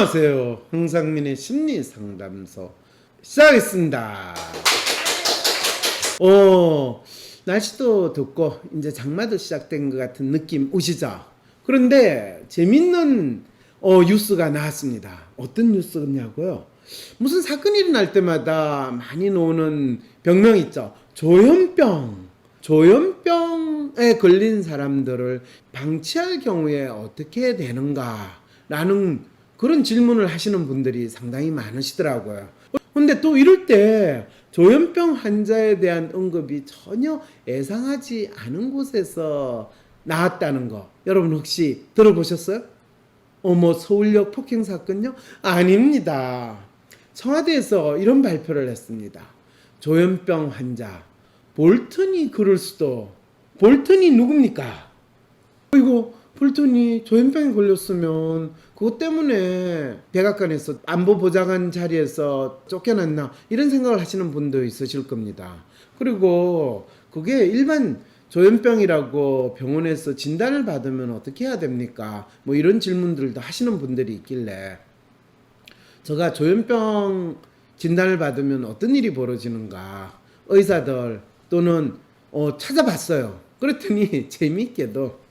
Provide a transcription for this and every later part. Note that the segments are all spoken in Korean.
안녕하세요. 흥상민의 심리상담소 시작하겠습니다. 날씨도 덥고 이제 장마도 시작된 것 같은 느낌 오시죠? 그런데 재밌는 뉴스가 나왔습니다. 어떤 뉴스냐고요? 무슨 사건이 일어날 때마다 많이 나오는 병명 있죠. 조현병에 걸린 사람들을 방치할 경우에 어떻게 되는가 라는 그런 질문을 하시는 분들이 상당히 많으시더라고요. 근데 또 이럴 때 조현병 환자에 대한 언급이 전혀 예상하지 않은 곳에서 나왔다는 거 여러분 혹시 들어보셨어요? 서울역 폭행 사건요? 아닙니다. 청와대에서 이런 발표를 했습니다. 조현병 환자 볼턴이 그럴 수도. 볼턴이 누굽니까? 이거 볼턴이 조현병에 걸렸으면 그것 때문에 백악관에서 안보보좌관 자리에서 쫓겨났나 이런 생각을 하시는 분도 있으실 겁니다. 그리고 그게 일반 조현병이라고 병원에서 진단을 받으면 어떻게 해야 됩니까? 뭐 이런 질문들도 하시는 분들이 있길래 제가 조현병 진단을 받으면 어떤 일이 벌어지는가 의사들 또는 찾아봤어요. 그랬더니 재미있게도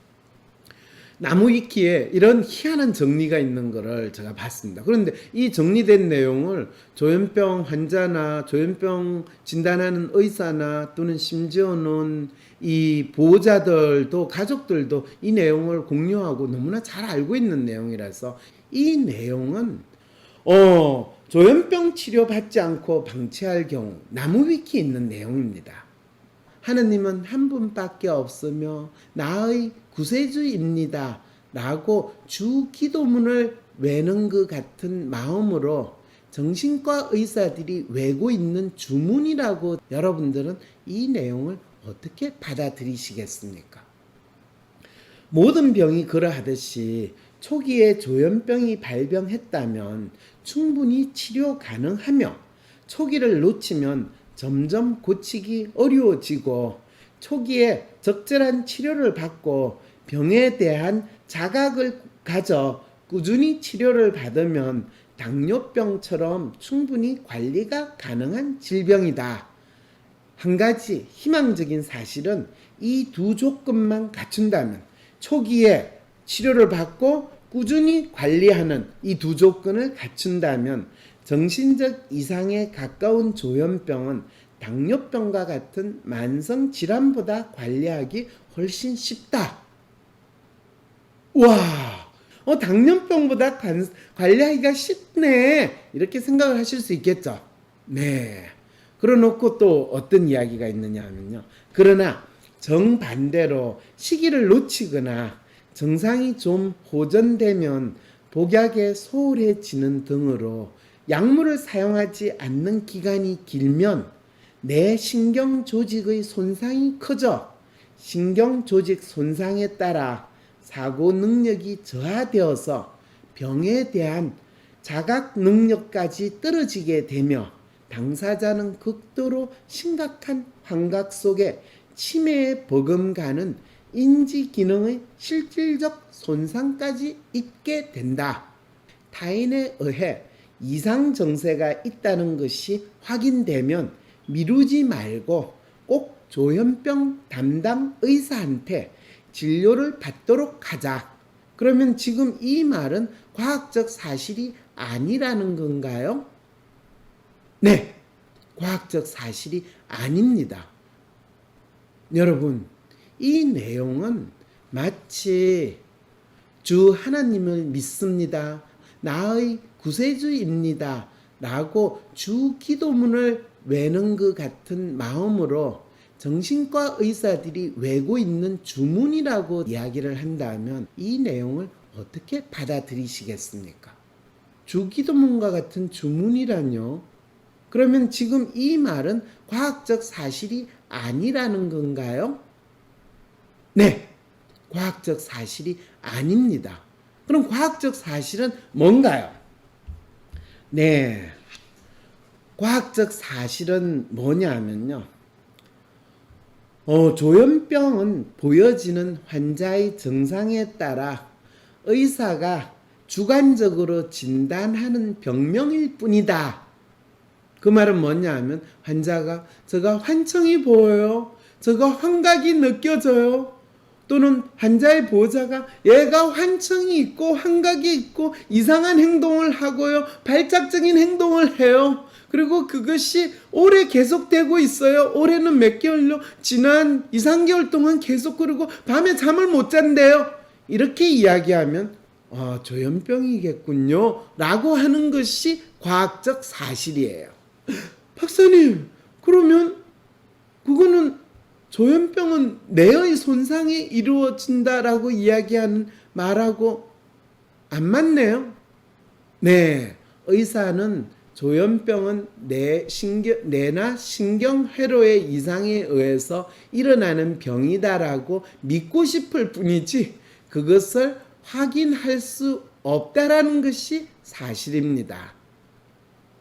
나무위키에 이런 희한한 정리가 있는 거를 제가 봤습니다. 그런데 이 정리된 내용을 조현병 환자나 조현병 진단하는 의사나 또는 심지어는 이 보호자들도 가족들도 이 내용을 공유하고 너무나 잘 알고 있는 내용이라서 이 내용은 조현병 치료받지 않고 방치할 경우 나무위키에 있는 내용입니다. 하느님은 한 분밖에 없으며 나의 구세주입니다 라고 주 기도문을 외는 것 같은 마음으로 정신과 의사들이 외고 있는 주문이라고 여러분들은 이 내용을 어떻게 받아들이시겠습니까? 모든 병이 그러하듯이 초기에 조현병이 발병했다면 충분히 치료 가능하며 초기를 놓치면 점점 고치기 어려워지고 초기에 적절한 치료를 받고 병에 대한 자각을 가져 꾸준히 치료를 받으면 당뇨병처럼 충분히 관리가 가능한 질병이다. 한 가지 희망적인 사실은 이 두 조건만 갖춘다면 초기에 치료를 받고 꾸준히 관리하는 이 두 조건을 갖춘다면 정신적 이상에 가까운 조현병은 당뇨병과 같은 만성 질환보다 관리하기 훨씬 쉽다. 와, 당뇨병보다 관리하기가 쉽네. 이렇게 생각을 하실 수 있겠죠. 네. 그러놓고 또 어떤 이야기가 있느냐 하면요. 그러나 정반대로 시기를 놓치거나 증상이 좀 호전되면 복약에 소홀해지는 등으로 약물을 사용하지 않는 기간이 길면 내 신경 조직의 손상이 커져 신경 조직 손상에 따라 사고 능력이 저하되어서 병에 대한 자각 능력까지 떨어지게 되며 당사자는 극도로 심각한 환각 속에 치매에 버금가는 인지 기능의 실질적 손상까지 입게 된다. 타인에 의해 이상 증세가 있다는 것이 확인되면 미루지 말고 꼭 조현병 담당 의사한테 진료를 받도록 하자. 그러면 지금 이 말은 과학적 사실이 아니라는 건가요? 네, 과학적 사실이 아닙니다. 여러분, 이 내용은 마치 주 하나님을 믿습니다. 나의 구세주입니다. 라고 주 기도문을 외는 것 같은 마음으로 정신과 의사들이 외고 있는 주문이라고 이야기를 한다면 이 내용을 어떻게 받아들이시겠습니까? 주 기도문과 같은 주문이라뇨? 그러면 지금 이 말은 과학적 사실이 아니라는 건가요? 네, 과학적 사실이 아닙니다. 그럼 과학적 사실은 뭔가요? 네, 과학적 사실은 뭐냐면요. 조현병은 보여지는 환자의 증상에 따라 의사가 주관적으로 진단하는 병명일 뿐이다. 그 말은 뭐냐 하면 환자가 제가 환청이 보여요. 제가 환각이 느껴져요. 또는 환자의 보호자가 얘가 환청이 있고 환각이 있고 이상한 행동을 하고요. 발작적인 행동을 해요. 그리고 그것이 오래 계속되고 있어요. 올해는 몇 개월로 지난 2, 3개월 동안 계속 그러고 밤에 잠을 못 잔대요. 이렇게 이야기하면 조현병이겠군요. 라고 하는 것이 과학적 사실이에요. 박사님, 그러면 그거는 조현병은 뇌의 손상이 이루어진다라고 이야기하는 말하고 안 맞네요. 네, 의사는 조현병은 뇌나 신경회로의 이상에 의해서 일어나는 병이다라고 믿고 싶을 뿐이지 그것을 확인할 수 없다라는 것이 사실입니다.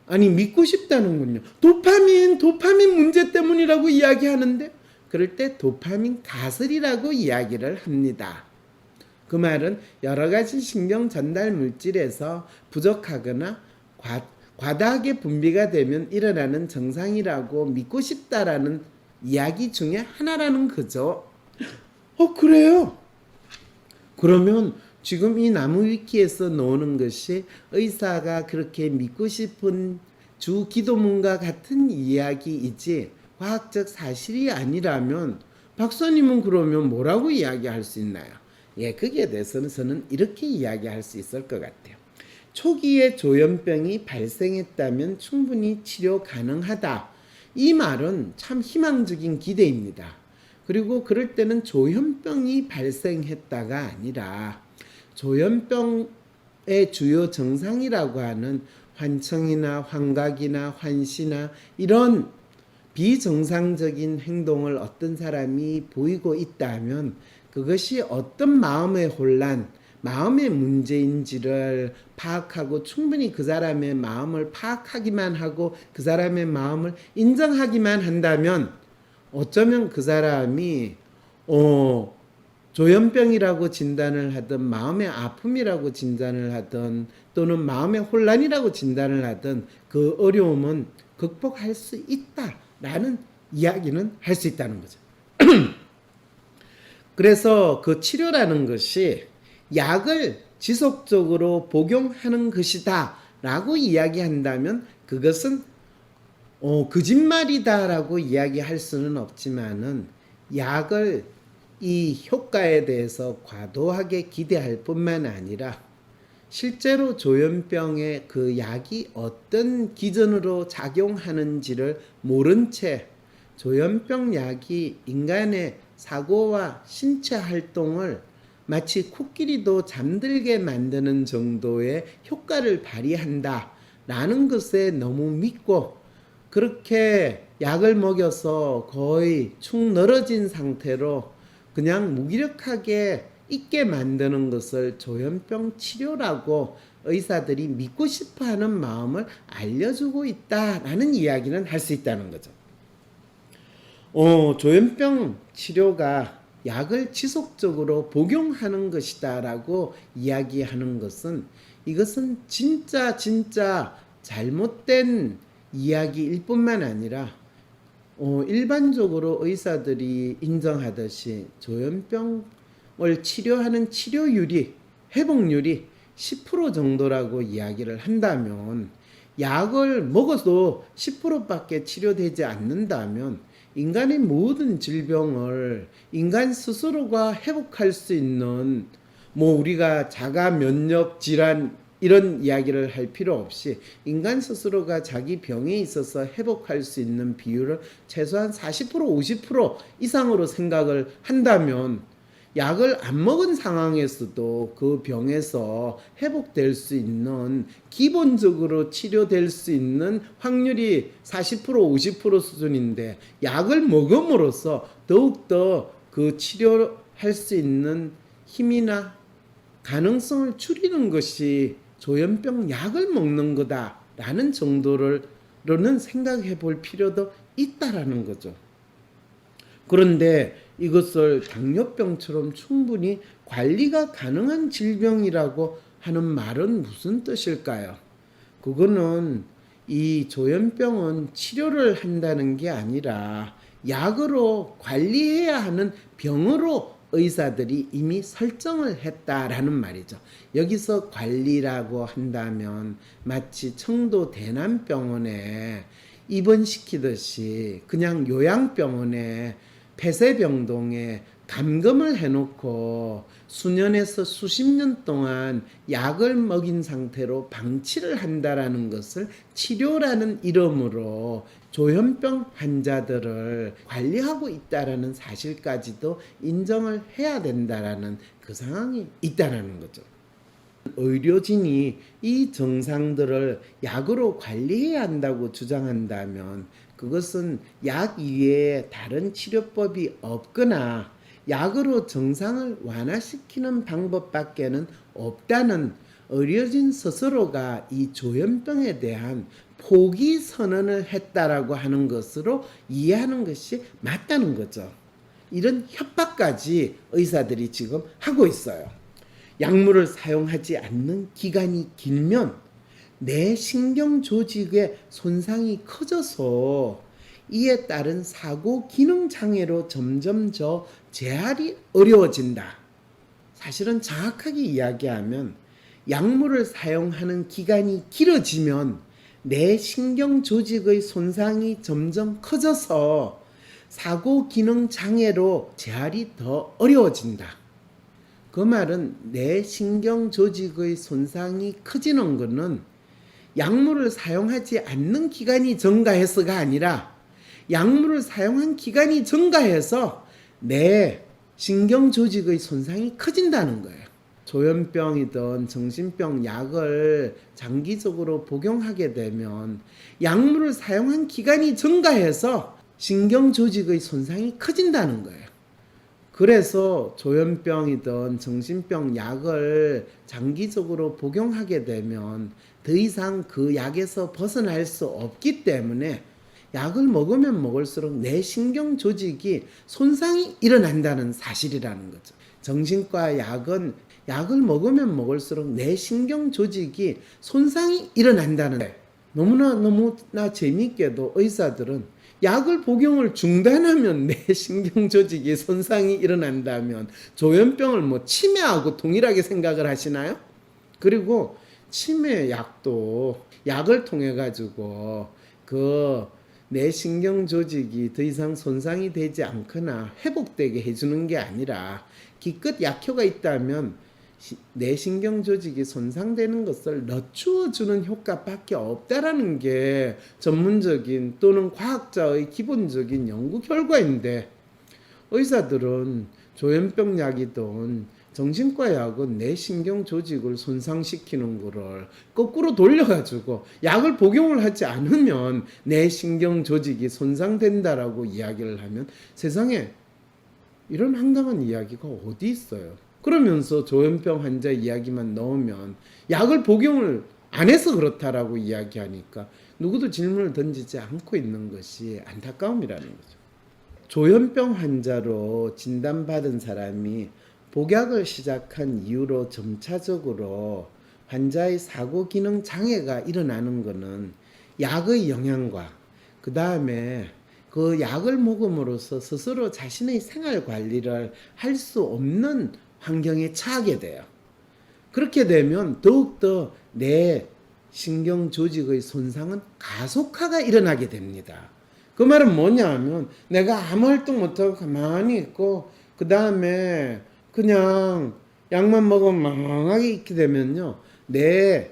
아니 믿고 싶다는군요. 도파민 문제 때문이라고 이야기하는데 그럴 때 도파민 가설이라고 이야기를 합니다. 그 말은 여러 가지 신경 전달 물질에서 부족하거나 과다하게 분비가 되면 일어나는 증상이라고 믿고 싶다라는 이야기 중에 하나라는 거죠. 그래요? 그러면 지금 이 나무위키에서 나오는 것이 의사가 그렇게 믿고 싶은 주 기도문과 같은 이야기이지 과학적 사실이 아니라면 박사님은 그러면 뭐라고 이야기할 수 있나요? 거기에 대해서는 저는 이렇게 이야기할 수 있을 것 같아요. 초기에 조현병이 발생했다면 충분히 치료 가능하다. 이 말은 참 희망적인 기대입니다. 그리고 그럴 때는 조현병이 발생했다가 아니라 조현병의 주요 증상이라고 하는 환청이나 환각이나 환시나 이런 비정상적인 행동을 어떤 사람이 보이고 있다면 그것이 어떤 마음의 혼란, 마음의 문제인지를 파악하고 충분히 그 사람의 마음을 파악하기만 하고 그 사람의 마음을 인정하기만 한다면 어쩌면 그 사람이 조현병이라고 진단을 하든 마음의 아픔이라고 진단을 하든 또는 마음의 혼란이라고 진단을 하든 그 어려움은 극복할 수 있다라는 이야기는 할 수 있다는 거죠. 그래서 그 치료라는 것이 약을 지속적으로 복용하는 것이다 라고 이야기한다면 그것은 거짓말이다라고 이야기할 수는 없지만은 약을 이 효과에 대해서 과도하게 기대할 뿐만 아니라 실제로 조현병의 그 약이 어떤 기전으로 작용하는지를 모른 채 조현병 약이 인간의 사고와 신체 활동을 마치 코끼리도 잠들게 만드는 정도의 효과를 발휘한다라는 것에 너무 믿고 그렇게 약을 먹여서 거의 축 늘어진 상태로 그냥 무기력하게 있게 만드는 것을 조현병 치료라고 의사들이 믿고 싶어하는 마음을 알려주고 있다라는 이야기는 할 수 있다는 거죠. 조현병 치료가 약을 지속적으로 복용하는 것이다라고 이야기하는 것은 이것은 진짜 잘못된 이야기일 뿐만 아니라 일반적으로 의사들이 인정하듯이 조현병을 치료하는 치료율이 회복률이 10% 정도라고 이야기를 한다면 약을 먹어도 10%밖에 치료되지 않는다면 인간의 모든 질병을 인간 스스로가 회복할 수 있는 우리가 자가 면역 질환 이런 이야기를 할 필요 없이 인간 스스로가 자기 병에 있어서 회복할 수 있는 비율을 최소한 40% 50% 이상으로 생각을 한다면 약을 안 먹은 상황에서도 그 병에서 회복될 수 있는 기본적으로 치료될 수 있는 확률이 40% 50% 수준인데 약을 먹음으로써 더욱더 그 치료할 수 있는 힘이나 가능성을 줄이는 것이 조현병 약을 먹는 거다라는 정도로는 생각해 볼 필요도 있다라는 거죠. 그런데 이것을 당뇨병처럼 충분히 관리가 가능한 질병이라고 하는 말은 무슨 뜻일까요? 그거는 이 조현병은 치료를 한다는 게 아니라 약으로 관리해야 하는 병으로 의사들이 이미 설정을 했다라는 말이죠. 여기서 관리라고 한다면 마치 청도 대남병원에 입원시키듯이 그냥 요양병원에 폐쇄병동에 감금을 해놓고 수년에서 수십 년 동안 약을 먹인 상태로 방치를 한다라는 것을 치료라는 이름으로 조현병 환자들을 관리하고 있다라는 사실까지도 인정을 해야 된다라는 그 상황이 있다라는 거죠. 의료진이 이 증상들을 약으로 관리해야 한다고 주장한다면 그것은 약 이외에 다른 치료법이 없거나 약으로 증상을 완화시키는 방법밖에는 없다는 의료진 스스로가 이 조현병에 대한 포기 선언을 했다라고 하는 것으로 이해하는 것이 맞다는 거죠. 이런 협박까지 의사들이 지금 하고 있어요. 약물을 사용하지 않는 기간이 길면 내 신경 조직의 손상이 커져서 이에 따른 사고 기능 장애로 점점 재활이 어려워진다. 사실은 정확하게 이야기하면 약물을 사용하는 기간이 길어지면 내 신경 조직의 손상이 점점 커져서 사고 기능 장애로 재활이 더 어려워진다. 그 말은 내 신경 조직의 손상이 커지는 것은 약물을 사용하지 않는 기간이 증가해서가 아니라 약물을 사용한 기간이 증가해서 내 신경 조직의 손상이 커진다는 거예요. 조현병이든 정신병 약을 장기적으로 복용하게 되면 약물을 사용한 기간이 증가해서 신경 조직의 손상이 커진다는 거예요. 그래서 조현병이든 정신병 약을 장기적으로 복용하게 되면 더 이상 그 약에서 벗어날 수 없기 때문에 약을 먹으면 먹을수록 내 신경 조직이 손상이 일어난다는 사실이라는 거죠. 정신과 약은 약을 먹으면 먹을수록 내 신경 조직이 손상이 일어난다는 거예요. 너무나 재미있게도 의사들은 약을 복용을 중단하면 내 신경 조직이 손상이 일어난다면 조현병을 치매하고 동일하게 생각을 하시나요? 그리고 치매 약도 약을 통해 가지고 내 신경 조직이 더 이상 손상이 되지 않거나 회복되게 해주는 게 아니라 기껏 약효가 있다면 내 신경 조직이 손상되는 것을 늦추어주는 효과밖에 없다라는 게 전문적인 또는 과학자의 기본적인 연구 결과인데 의사들은 조현병 약이든 정신과 약은 내 신경 조직을 손상시키는 거를 거꾸로 돌려가지고 약을 복용을 하지 않으면 내 신경 조직이 손상된다라고 이야기를 하면 세상에 이런 황당한 이야기가 어디 있어요. 그러면서 조현병 환자 이야기만 넣으면 약을 복용을 안 해서 그렇다라고 이야기하니까 누구도 질문을 던지지 않고 있는 것이 안타까움이라는 거죠. 조현병 환자로 진단받은 사람이 복약을 시작한 이후로 점차적으로 환자의 사고 기능 장애가 일어나는 것은 약의 영향과 그 다음에 그 약을 먹음으로써 스스로 자신의 생활 관리를 할 수 없는 환경에 처하게 돼요. 그렇게 되면 더욱더 내 신경 조직의 손상은 가속화가 일어나게 됩니다. 그 말은 뭐냐 하면 내가 아무 활동 못하고 가만히 있고 그 다음에 그냥 약만 먹으면 멍하게 있게 되면요. 내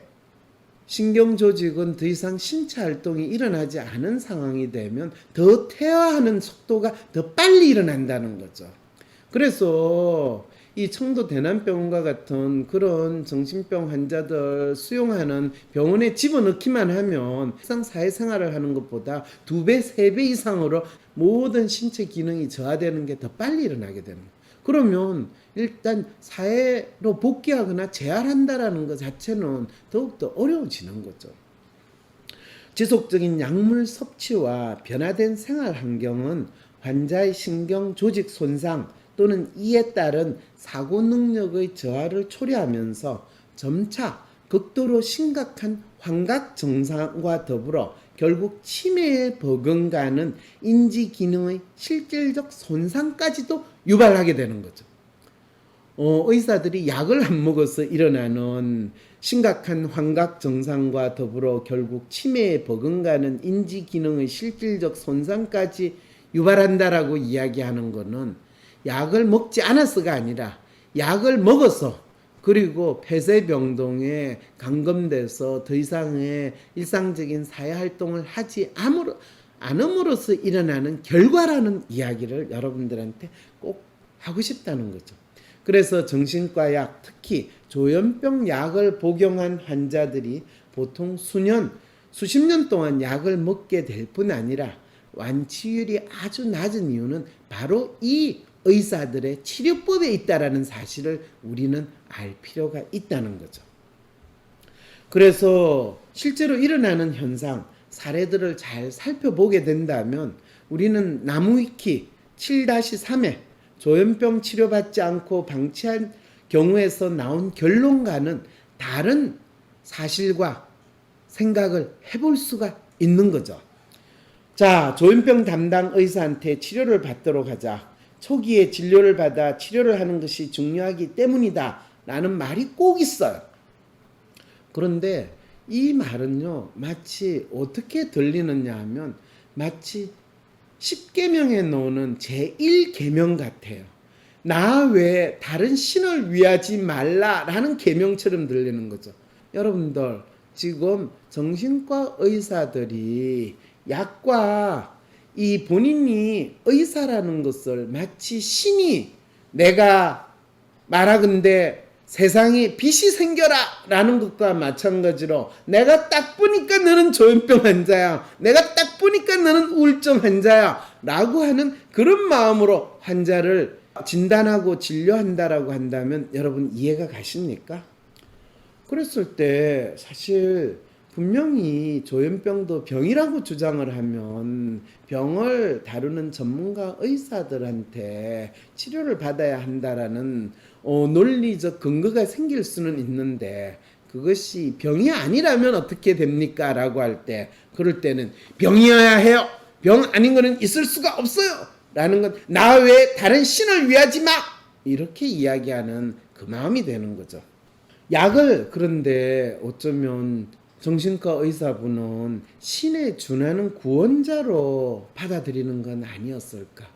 신경 조직은 더 이상 신체 활동이 일어나지 않은 상황이 되면 더 퇴화하는 속도가 더 빨리 일어난다는 거죠. 그래서 이 청도 대남병원과 같은 그런 정신병 환자들 수용하는 병원에 집어넣기만 하면 일상 사회생활을 하는 것보다 2배, 3배 이상으로 모든 신체 기능이 저하되는 게 더 빨리 일어나게 되는 거예요. 그러면 일단 사회로 복귀하거나 재활한다라는 것 자체는 더욱더 어려워지는 거죠. 지속적인 약물 섭취와 변화된 생활 환경은 환자의 신경 조직 손상 또는 이에 따른 사고 능력의 저하를 초래하면서 점차 극도로 심각한 환각 증상과 더불어 결국 치매에 버금가는 인지 기능의 실질적 손상까지도 유발하게 되는 거죠. 의사들이 약을 안 먹어서 일어나는 심각한 환각 증상과 더불어 결국 치매에 버금가는 인지 기능의 실질적 손상까지 유발한다라고 이야기하는 것은 약을 먹지 않아서가 아니라 약을 먹어서 그리고 폐쇄병동에 감금돼서 더 이상의 일상적인 사회활동을 하지 않음으로써 일어나는 결과라는 이야기를 여러분들한테 꼭 하고 싶다는 거죠. 그래서 정신과 약, 특히 조현병 약을 복용한 환자들이 보통 수십 년 동안 약을 먹게 될 뿐 아니라 완치율이 아주 낮은 이유는 바로 이 의사들의 치료법에 있다라는 사실을 우리는 알 필요가 있다는 거죠. 그래서 실제로 일어나는 현상, 사례들을 잘 살펴보게 된다면 우리는 나무위키 7-3에 조현병 치료받지 않고 방치한 경우에서 나온 결론과는 다른 사실과 생각을 해볼 수가 있는 거죠. 자, 조현병 담당 의사한테 치료를 받도록 하자. 초기에 진료를 받아 치료를 하는 것이 중요하기 때문이다 라는 말이 꼭 있어요. 그런데 이 말은요, 마치 어떻게 들리느냐 하면 마치 10계명에 나오는 제1계명 같아요. 나 외에 다른 신을 위하지 말라라는 계명처럼 들리는 거죠. 여러분들, 지금 정신과 의사들이 약과 이 본인이 의사라는 것을 마치 신이 내가 말하건대 세상에 빛이 생겨라 라는 것과 마찬가지로 내가 딱 보니까 너는 조현병 환자야, 내가 딱 보니까 너는 우울증 환자야 라고 하는 그런 마음으로 환자를 진단하고 진료한다라고 한다면 여러분 이해가 가십니까? 그랬을 때 사실 분명히 조현병도 병이라고 주장을 하면 병을 다루는 전문가 의사들한테 치료를 받아야 한다라는 논리적 근거가 생길 수는 있는데 그것이 병이 아니라면 어떻게 됩니까? 라고 할 때 그럴 때는 병이어야 해요. 병 아닌 거는 있을 수가 없어요. 라는 건 나 외에 다른 신을 위하지 마! 이렇게 이야기하는 그 마음이 되는 거죠. 약을 그런데 어쩌면 정신과 의사분은 신에 준하는 구원자로 받아들이는 건 아니었을까?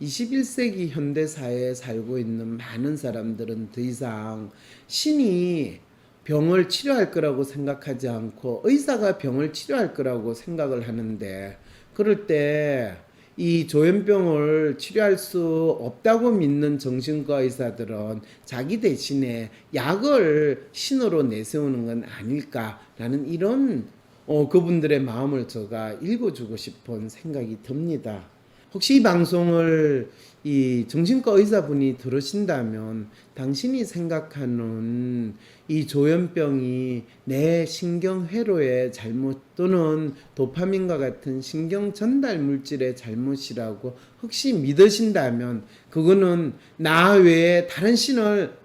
21세기 현대사회에 살고 있는 많은 사람들은 더 이상 신이 병을 치료할 거라고 생각하지 않고 의사가 병을 치료할 거라고 생각을 하는데 그럴 때 이 조현병을 치료할 수 없다고 믿는 정신과 의사들은 자기 대신에 약을 신으로 내세우는 건 아닐까라는 이런 그분들의 마음을 제가 읽어주고 싶은 생각이 듭니다. 혹시 이 방송을 이 정신과 의사분이 들으신다면 당신이 생각하는 이 조현병이 내 신경회로의 잘못 또는 도파민과 같은 신경 전달 물질의 잘못이라고 혹시 믿으신다면 그거는 나 외에 다른 신을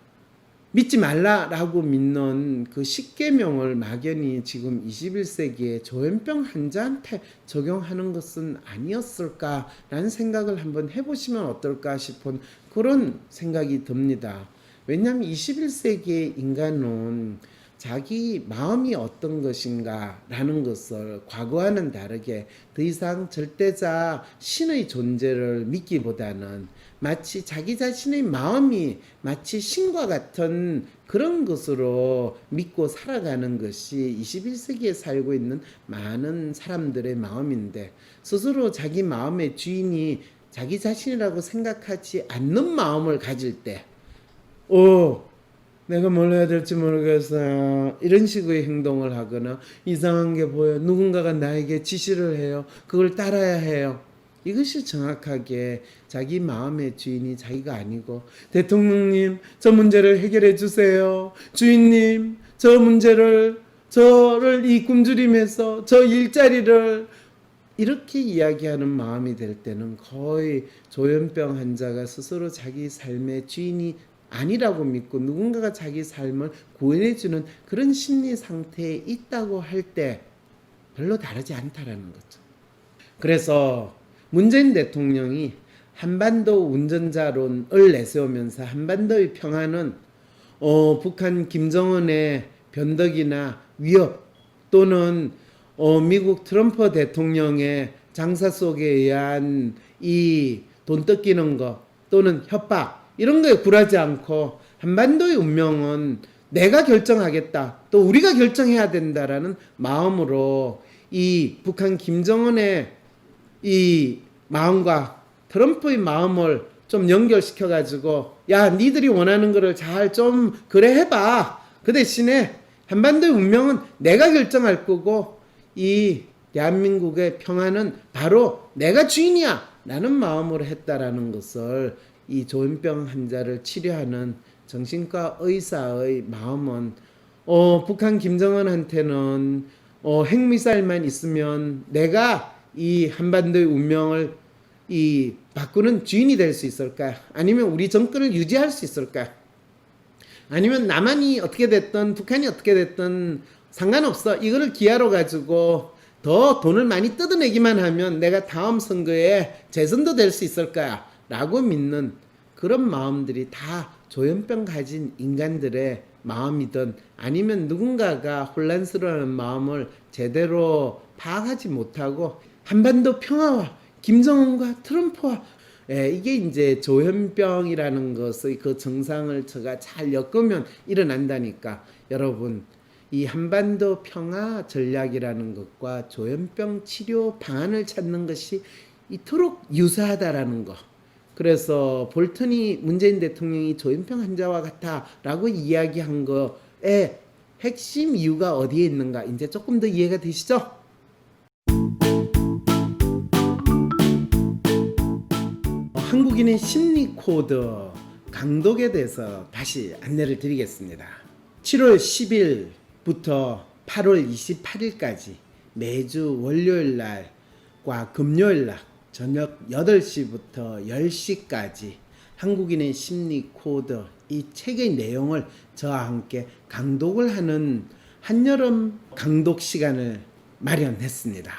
믿지 말라라고 믿는 그 10계명을 막연히 지금 21세기에 조현병 환자한테 적용하는 것은 아니었을까라는 생각을 한번 해보시면 어떨까 싶은 그런 생각이 듭니다. 왜냐하면 21세기의 인간은 자기 마음이 어떤 것인가 라는 것을 과거와는 다르게 더 이상 절대자 신의 존재를 믿기보다는 마치 자기 자신의 마음이 마치 신과 같은 그런 것으로 믿고 살아가는 것이 21세기에 살고 있는 많은 사람들의 마음인데 스스로 자기 마음의 주인이 자기 자신이라고 생각하지 않는 마음을 가질 때 내가 뭘 해야 될지 모르겠어요. 이런 식의 행동을 하거나 이상한 게 보여. 누군가가 나에게 지시를 해요. 그걸 따라야 해요. 이것이 정확하게 자기 마음의 주인이 자기가 아니고 대통령님 저 문제를 해결해 주세요. 주인님 저를 이 굶주림에서 저 일자리를 이렇게 이야기하는 마음이 될 때는 거의 조현병 환자가 스스로 자기 삶의 주인이 아니라고 믿고 누군가가 자기 삶을 구원해주는 그런 심리 상태에 있다고 할 때 별로 다르지 않다라는 거죠. 그래서 문재인 대통령이 한반도 운전자론을 내세우면서 한반도의 평화는 북한 김정은의 변덕이나 위협 또는 미국 트럼프 대통령의 장사 속에 의한 이 돈 뜯기는 거 또는 협박 이런 거에 굴하지 않고 한반도의 운명은 내가 결정하겠다 또 우리가 결정해야 된다라는 마음으로 이 북한 김정은의 이 마음과 트럼프의 마음을 좀 연결시켜 가지고 야 니들이 원하는 거를 잘 좀 그래 해봐. 그 대신에 한반도의 운명은 내가 결정할 거고 이 대한민국의 평화는 바로 내가 주인이야 라는 마음으로 했다라는 것을 이 조현병 환자를 치료하는 정신과 의사의 마음은 북한 김정은한테는 핵미사일만 있으면 내가 이 한반도의 운명을 이 바꾸는 주인이 될 수 있을까? 아니면 우리 정권을 유지할 수 있을까? 아니면 남한이 어떻게 됐든 북한이 어떻게 됐든 상관없어. 이거를 기회로 가지고 더 돈을 많이 뜯어내기만 하면 내가 다음 선거에 재선도 될 수 있을 거야 라고 믿는 그런 마음들이 다 조현병 가진 인간들의 마음이든 아니면 누군가가 혼란스러운 마음을 제대로 파악하지 못하고 한반도 평화와 김정은과 트럼프와 이게 이제 조현병이라는 것의 그 정상을 제가 잘 엮으면 일어난다니까 여러분 이 한반도 평화 전략이라는 것과 조현병 치료 방안을 찾는 것이 이토록 유사하다라는 거. 그래서 볼턴이 문재인 대통령이 조현병 환자와 같다라고 이야기한 거에 핵심 이유가 어디에 있는가 이제 조금 더 이해가 되시죠? 한국인의 심리 코드 강독에 대해서 다시 안내를 드리겠습니다. 7월 10일부터 8월 28일까지 매주 월요일 날과 금요일 날 저녁 8시부터 10시까지 한국인의 심리 코드 이 책의 내용을 저와 함께 강독을 하는 한여름 강독 시간을 마련했습니다.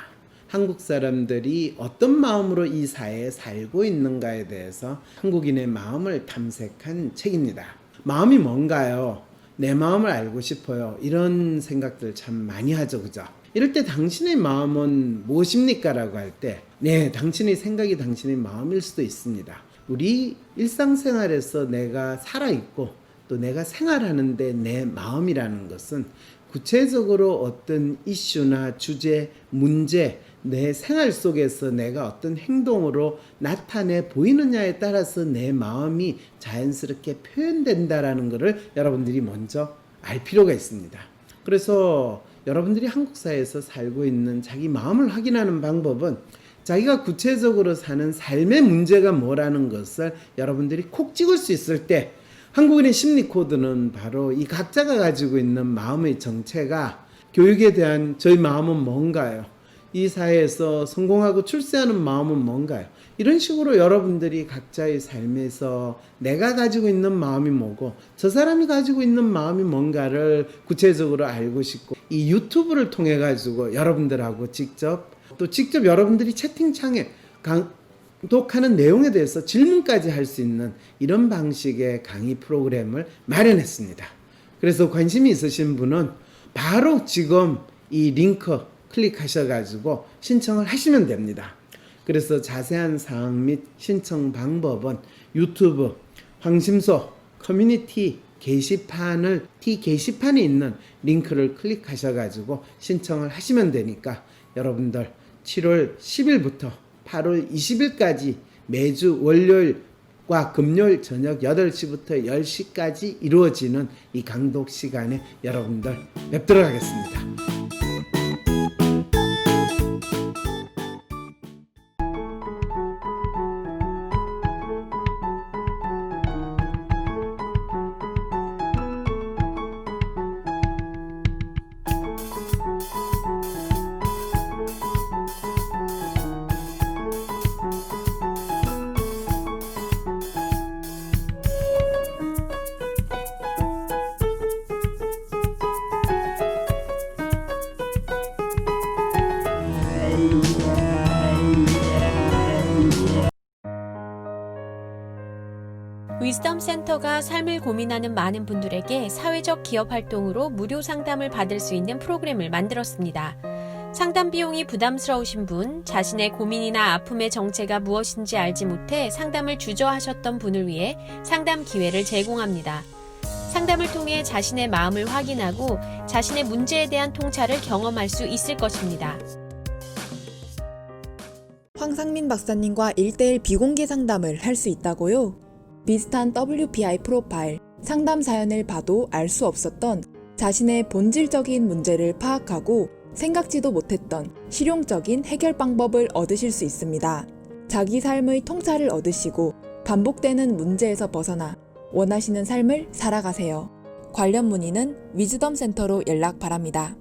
한국 사람들이 어떤 마음으로 이 사회에 살고 있는가에 대해서 한국인의 마음을 탐색한 책입니다. 마음이 뭔가요? 내 마음을 알고 싶어요. 이런 생각들 참 많이 하죠. 그죠? 이럴 때 당신의 마음은 무엇입니까? 라고 할 때 네, 당신의 생각이 당신의 마음일 수도 있습니다. 우리 일상생활에서 내가 살아있고 또 내가 생활하는데 내 마음이라는 것은 구체적으로 어떤 이슈나 주제, 문제, 내 생활 속에서 내가 어떤 행동으로 나타내 보이느냐에 따라서 내 마음이 자연스럽게 표현된다라는 것을 여러분들이 먼저 알 필요가 있습니다. 그래서 여러분들이 한국 사회에서 살고 있는 자기 마음을 확인하는 방법은 자기가 구체적으로 사는 삶의 문제가 뭐라는 것을 여러분들이 콕 찍을 수 있을 때 한국인의 심리 코드는 바로 이 각자가 가지고 있는 마음의 정체가 교육에 대한 저희 마음은 뭔가요? 이 사회에서 성공하고 출세하는 마음은 뭔가요? 이런 식으로 여러분들이 각자의 삶에서 내가 가지고 있는 마음이 뭐고 저 사람이 가지고 있는 마음이 뭔가를 구체적으로 알고 싶고 이 유튜브를 통해 가지고 여러분들하고 직접 여러분들이 채팅창에 독하는 내용에 대해서 질문까지 할 수 있는 이런 방식의 강의 프로그램을 마련했습니다. 그래서 관심이 있으신 분은 바로 지금 이 링크 클릭하셔가지고 신청을 하시면 됩니다. 그래서 자세한 사항 및 신청 방법은 유튜브 황심소 커뮤니티 게시판에 있는 링크를 클릭하셔가지고 신청을 하시면 되니까 여러분들 7월 10일부터 8월 20일까지 매주 월요일과 금요일 저녁 8시부터 10시까지 이루어지는 이 강독 시간에 여러분들 뵙도록 하겠습니다. 위즈덤 센터가 삶을 고민하는 많은 분들에게 사회적 기업 활동으로 무료 상담을 받을 수 있는 프로그램을 만들었습니다. 상담 비용이 부담스러우신 분, 자신의 고민이나 아픔의 정체가 무엇인지 알지 못해 상담을 주저하셨던 분을 위해 상담 기회를 제공합니다. 상담을 통해 자신의 마음을 확인하고 자신의 문제에 대한 통찰을 경험할 수 있을 것입니다. 황상민 박사님과 1:1 비공개 상담을 할 수 있다고요? 비슷한 WPI 프로파일, 상담 사연을 봐도 알 수 없었던 자신의 본질적인 문제를 파악하고 생각지도 못했던 실용적인 해결 방법을 얻으실 수 있습니다. 자기 삶의 통찰을 얻으시고 반복되는 문제에서 벗어나 원하시는 삶을 살아가세요. 관련 문의는 위즈덤 센터로 연락 바랍니다.